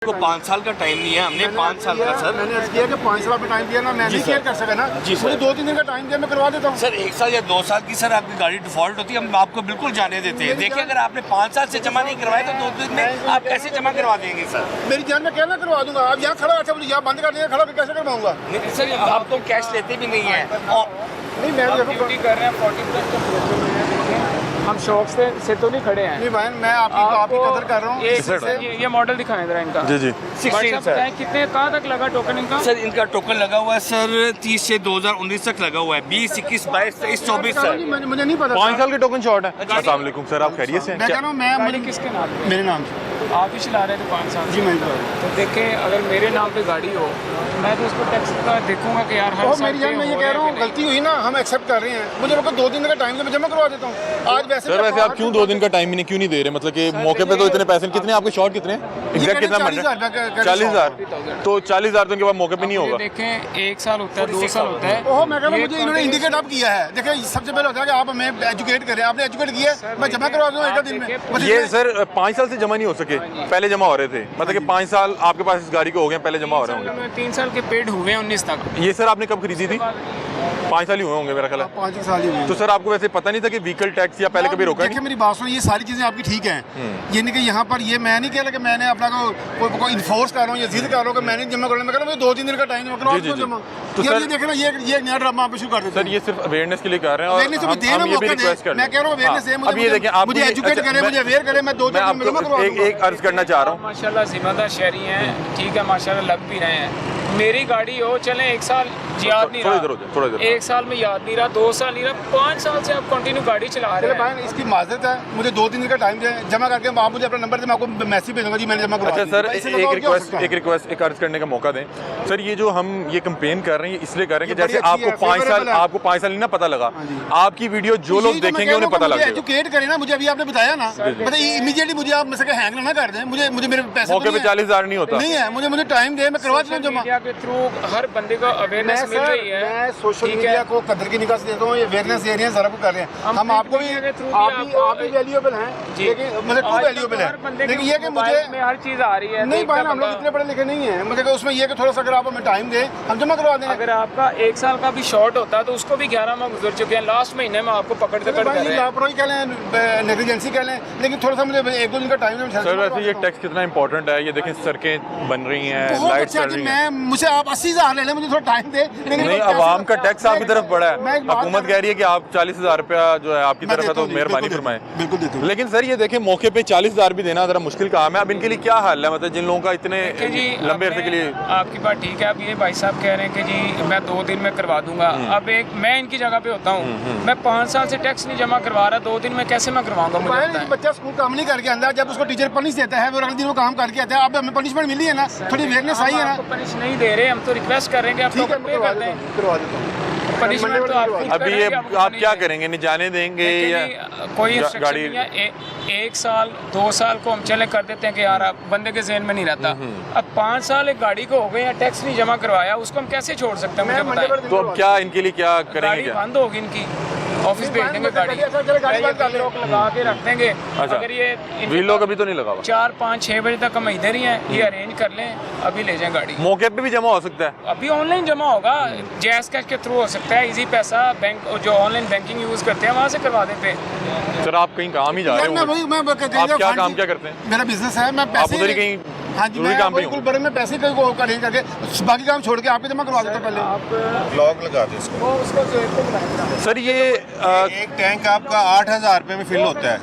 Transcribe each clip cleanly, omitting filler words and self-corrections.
को 5 साल का टाइम नहीं है, हमने 5 साल का सर मैंने किया कि 5 साल का टाइम दिया ना, मैं नहीं केयर कर सका ना जी सर। मुझे 2-3 दिन का टाइम दिया, मैं करवा देता हूँ सर। 1 साल या 2 साल की सर आपकी गाड़ी डिफॉल्ट होती है, हम आपको बिल्कुल जाने देते हैं। देखिए अगर आपने 5 साल से जमा नहीं करवाया तो 2 दिन में आप कैसे जमा करवा देंगे सर? मेरी जान में कहना करवा दूंगा। आप यहाँ खड़ा, अच्छा मुझे यहाँ बंद कर दिया, खड़ा होकर कैसे करवाऊंगा? नहीं सर, आप तो कैश लेते भी नहीं है। नहीं मैं ड्यूटी कर रहे हैं 40+ हम शौक से तो नहीं खड़े हैं। नहीं भाई, मैं आपकी कदर कर रहा हूँ। ये मॉडल दिखाएं जरा इनका। जी जी 16 सर। कितने कहाँ तक लगा टोकन इनका? सर इनका टोकन लगा हुआ है सर 30 से 2019 तक लगा हुआ है, 20, 21, 22, 23, 24 सर। मुझे नहीं पता 5 साल के टोकन शॉर्ट है। अस्सलाम वालेकुम सर, आप खैरियत से मैं कह हैं? रहा हूँ मैं गाड़ी किसके नाम पे? मेरे नाम से आप ही चला रहे थे 5 साल जी। मैं तो देखें, अगर मेरे नाम पे गाड़ी हो मैं तो उसको टैक्स का देखूंगा कि यार हर साल मेरी जान, मैं ये कह रहा हूँ गलती हुई ना, हम एक्सेप्ट कर रहे हैं। मुझे लोग 2 दिन का टाइम दे, मैं जमा करवा देता हूँ आज। सर वैसे आप क्यों 2 दिन का टाइम ही क्यों नहीं दे रहे? मतलब कि मौके पे तो इतने पैसे, कितने आपके शॉर्ट कितने एग्जैक्ट कितना बन रहा है? 40,000। तो 40,000 तो इनके बाद मौके पे नहीं होगा। देखें 1 साल होता है, 2 साल होता है। ओह मैं कह रहा हूँ मुझे इन्होंने इंडिकेट आप किया है। देखिए सबसे पहले होता है कि आप हमें एजुकेट करें, आपने एजुकेट किया है, मैं जमा करवा दूँ 1 दिन में। ये सर 5 साल से जमा नहीं हो सके, पहले जमा हो रहे थे। मतलब कि 5 साल आपके पास इस गाड़ी को हो गए, पहले जमा हो रहे होंगे। 3 साल के पेड हुए 19 तक। ये सर आपने कब खरीदी थी? 5 साल ही हुए होंगे मेरा ख्याल है। 5 साल ही हुए। तो सर आपको वैसे पता नहीं था कि व्हीकल टैक्स या पहले कभी रोका देखिए मेरी बात सुनो, ये सारी चीजें आपकी ठीक हैं। ये नहीं कि यहाँ पर ये मैं नहीं कह रहा कि मैंने अपना को इन्फोर्स कर रहा हूँ या जिद कर रहा हूँ कि मैंने जमा करना। मैं कह रहा हूँ 2-3 दिन का टाइम जमा। तो ये सर देखे ना, ये नया ड्रामा आप शुरू कर देते सर ये सिर्फ अवेयरनेस के लिए कर रहे हैं और अवेयरनेस हम ये भी रिक्वेस्ट कर रहे हैं। मैं कह रहा हूँ अवेयरनेस है, अब ये देखिए, मुझे एजुकेट करें, मुझे अवेयर करें, मैं 2-4 दिन में जमा करवा दूंगा। एक अर्ज करना चाह रहा हूँ। माशाल्लाह जिम्मेदार शहरी हैं, ठीक है, माशाल्लाह लग भी रहे हैं। मेरी गाड़ी हो चले 1 साल याद नहीं रहा, 1 साल में याद नहीं रहा, 2 साल नहीं रहा, 5 साल से आप कंटिन्यू गाड़ी चला रहे हैं। भाई इसकी माजरत है, मुझे 2-3 दिन का टाइम दें, जमा करके आप मुझे अपना नंबर दें, मैं आपको मैसेज भेजूंगा जी मैंने जमा करवा दिया। अच्छा सर एक अर्ज करने का मौका दें सर। ये जो हम ये कंपेन कर रहे हैं इसलिए कर रहे हैं कि जैसे आपको 5 साल नहीं ना पता लगा, आपकी वीडियो जो लोग देखेंगे उन्हें पता लगा। एजुकेट करें ना, मुझे अभी आपने बताया ना, मतलब इमीडिएटली मुझे आप मुझसे हैंग ना कर दें। मुझे मेरे पैसे मौके पे 40,000 नहीं होता नहीं है, मुझे टाइम दे, मैं करवा दूंगा जमा। मीडिया के थ्रू हर बंदे को अवेयरनेस मिल रही है। मैं सोशल मीडिया को कदर की निगाह से देता हूँ, ये अवेयरनेस दे रहे हैं, सारा कुछ कर रहे हैं। हम आपको भी आप भी वैल्यूएबल हैं, लेकिन मतलब टू वैल्यूएबल है। लेकिन ये कि मुझे में हर चीज आ रही है। नहीं भाई, हम लोग इतने पढ़े लिखे नहीं है। मुझे उसमें ये कि थोड़ा सा अगर आप हमें टाइम दें, हम जमा करवा दें। अगर आपका 1 साल का भी शॉर्ट होता तो उसको भी 11 माह गुजर चुके हैं। लास्ट महीने में आपको पकड़ कर रहे हैं। लापरवाही कह लें, नेग्लिजेंसी कह लें, लेकिन थोड़ा सा मुझे 1-2 दिन का टाइम दें। सर वैसे ये टैक्स कितना इंपॉर्टेंट है, ये देखें सड़कें बन रही हैं, लाइट्स चल रही हैं। मुझे आप 80,000 ले लें, मुझे थोड़ा टाइम दे। नहीं, आवाम का टैक्स आपकी तरफ बढ़ा है। हुकूमत कह रही है कि आप 40,000 रुपया जो है आपकी तरफ है, तो मेहरबानी फरमाएं। बिल्कुल देता हूं। लेकिन सर ये देखें, मौके पे 40,000 भी देना जरा मुश्किल काम है। अब इनके लिए क्या हल है? मतलब जिन लोगों का इतने लंबे अरसे के लिए। आपकी बात ठीक है। अब ये भाई साहब कह रहे हैं कि जी मैं 2 दिन में करवा दूंगा। अब मैं इनकी जगह पे होता हूँ, मैं 5 साल से टैक्स नहीं जमा करवा रहा, 2 दिन में कैसे मैं करवाऊंगा? मुझे बच्चा स्कूल काम नहीं करके आता, जब उसको टीचर पनिश देता है, वो अगले दिन वो काम करके आता है। अब हमें पनिशमेंट मिली है ना, थोड़ी अवेयरनेस आई है ना। पनिश नहीं दे रहे, हम तो रिक्वेस्ट कर रहे हैं कि आप ठीक है, पे कर दें। करवा देता हूँ। पनिशमेंट तो आप अभी ये आप क्या करेंगे? नहीं जाने देंगे या कोई गाड़ी? 1 साल 2 साल को हम चले कर देते हैं कि यार आप बंदे के जहन में नहीं रहता। अब 5 साल एक गाड़ी को हो गए या टैक्स नहीं जमा करवाया, उसको हम कैसे छोड़ सकते हैं? मुझे बताएं। तो अब क्या इनके लिए क्या करेंगे? गाड़ी बंद होगी इनकी, ऑफिस भेज देंगे गाड़ी, लोग लगा के रख देंगे। अगर ये व्हील लोग अभी तो नहीं लगा हुआ। 4, 5, 6 बजे तक हम इधर ही हैं, ये अरेंज कर लें, अभी ले जाएं गाड़ी। मौके पे भी जमा हो सकता है? अभी ऑनलाइन जमा होगा, जैस कैश के थ्रू हो सकता है, इजी पैसा बैंक जो ऑनलाइन बैंकिंग यूज करते हैं वहाँ से करवा देते हैं। सर आप कहीं काम ही जा रहे हो, आप क्या काम क्या करते हैं? मेरा बिजनेस है, मैं आप उधर ही कहीं हाँ जी, मैं बिल्कुल बड़े में पैसे को अरेंज करके बाकी काम छोड़ के आपके जमा करवा देता पहले। आप लॉक लगा दे इसको। सर ये एक टैंक आपका 8,000 रुपये में फिल होता है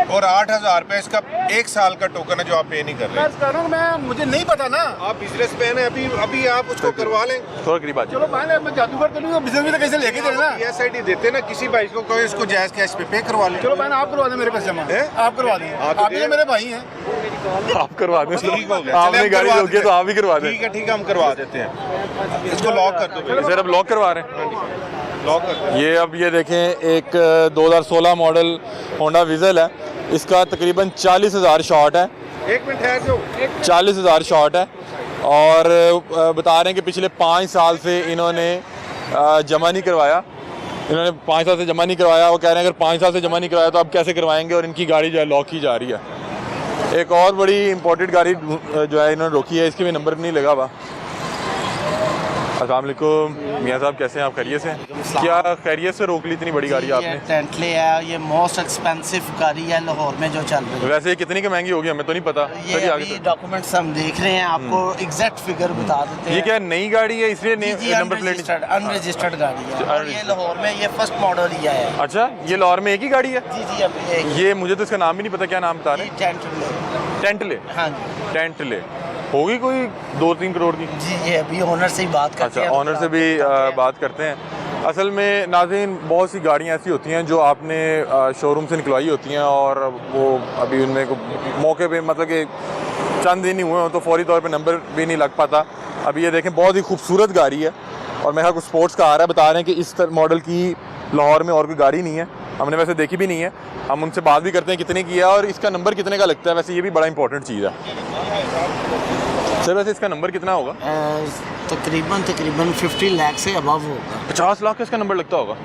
और 8,000 रुपये इसका 1 साल का टोकन है जो आप पे नहीं कर रहे। मैं मुझे नहीं पता ना, आप बिजनेस मैन है, अभी आप उसको करवा लें। थोड़ा करीब आ चलो भाई मैं जादूगर तो नहीं हूँ, बिजनेस में तो कैसे लेके देना। PSID देते ना किसी भाई को, कहो इसको जायज कैश पे करवा लें। चलो भाई आप करवा दें मेरे पास जमा, आप करवा दें, आप भी मेरे भाई हैं। आप करवा दें। ठीक हो गया, आपने गाड़ी रोकी है तो आप ही करवा दें। ठीक है हम करवा देते हैं। इसको लॉक कर दो। सर अब लॉक करवा रहे हैं, लॉक कर दो। ये अब ये देखें, एक 2016 मॉडल होंडा विजल है, इसका तकरीबन 40,000 शॉर्ट है। 1 मिनट ठहर जाओ। 40,000 शॉर्ट है और बता रहे हैं कि पिछले 5 साल से इन्होंने जमा नहीं करवाया। इन्होंने 5 साल से जमा नहीं करवाया। वो कह रहे हैं अगर 5 साल से जमा नहीं करवाया तो अब कैसे करवाएंगे, और इनकी गाड़ी जो है लॉक की जा रही है। एक और बड़ी इंपॉर्टेंट गाड़ी जो है इन्होंने रोकी है, इसके भी नंबर नहीं लगा हुआ। अस्सलाम वालेकुम मियाँ साहब, कैसे हैं आप? खैरियत से? क्या खैरियत से रोक ली इतनी बड़ी गाड़ी आपने? ये टेंटले है, ये मोस्ट एक्सपेंसिव गाड़ी है लाहौर में जो चल रही है। वैसे ये कितनी की महंगी होगी हमें तो नहीं पता। ये अभी डॉक्यूमेंट्स हम देख रहे हैं, आपको एग्जैक्ट फिगर बता देते हैं। ये क्या नई गाड़ी है इसलिए नंबर प्लेट? अनरजिस्टर्ड गाड़ी है और ये लाहौर में ये फर्स्ट मॉडल ही है। अच्छा, ये लाहौर में एक ही गाड़ी है? जी अभी ये मुझे तो इसका नाम भी नहीं पता, क्या नाम बता रहे हैं? टेंटले। हाँ जी, टेंटले होगी कोई 2-3 करोड़ की? जी ये अभी ओनर से ही बात करते हैं। अच्छा, ओनर से भी बात करते हैं। असल में नाज़रीन, बहुत सी गाड़ियाँ ऐसी होती हैं जो आपने शोरूम से निकलवाई होती हैं और वो अभी उनमें मौके पे मतलब कि चंद दिन ही हुए हों तो फौरी तौर पे नंबर भी नहीं लग पाता। अभी ये देखें, बहुत ही खूबसूरत गाड़ी है और मेरे ख्याल स्पोर्ट्स का आ रहा है, बता रहे हैं कि इस मॉडल की लाहौर में और कोई गाड़ी नहीं है, हमने वैसे देखी भी नहीं है। हम उनसे बात भी करते हैं कितने की है और इसका नंबर कितने का लगता है। वैसे ये भी बड़ा इंपॉर्टेंट चीज़ है सर। वैसे इसका नंबर कितना होगा? तकरीबन 50 लाख से अबव होगा। 50 लाख का इसका नंबर लगता होगा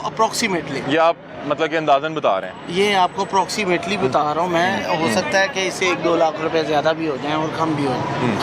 अप्रोक्सीमेटली। ये आप मतलब कि अंदाजन बता रहे हैं? ये आपको अप्रोक्सीमेटली बता रहा हूँ मैं। हो सकता है कि इससे 1-2 लाख रुपए ज़्यादा भी हो जाएं और कम भी हो जाएं।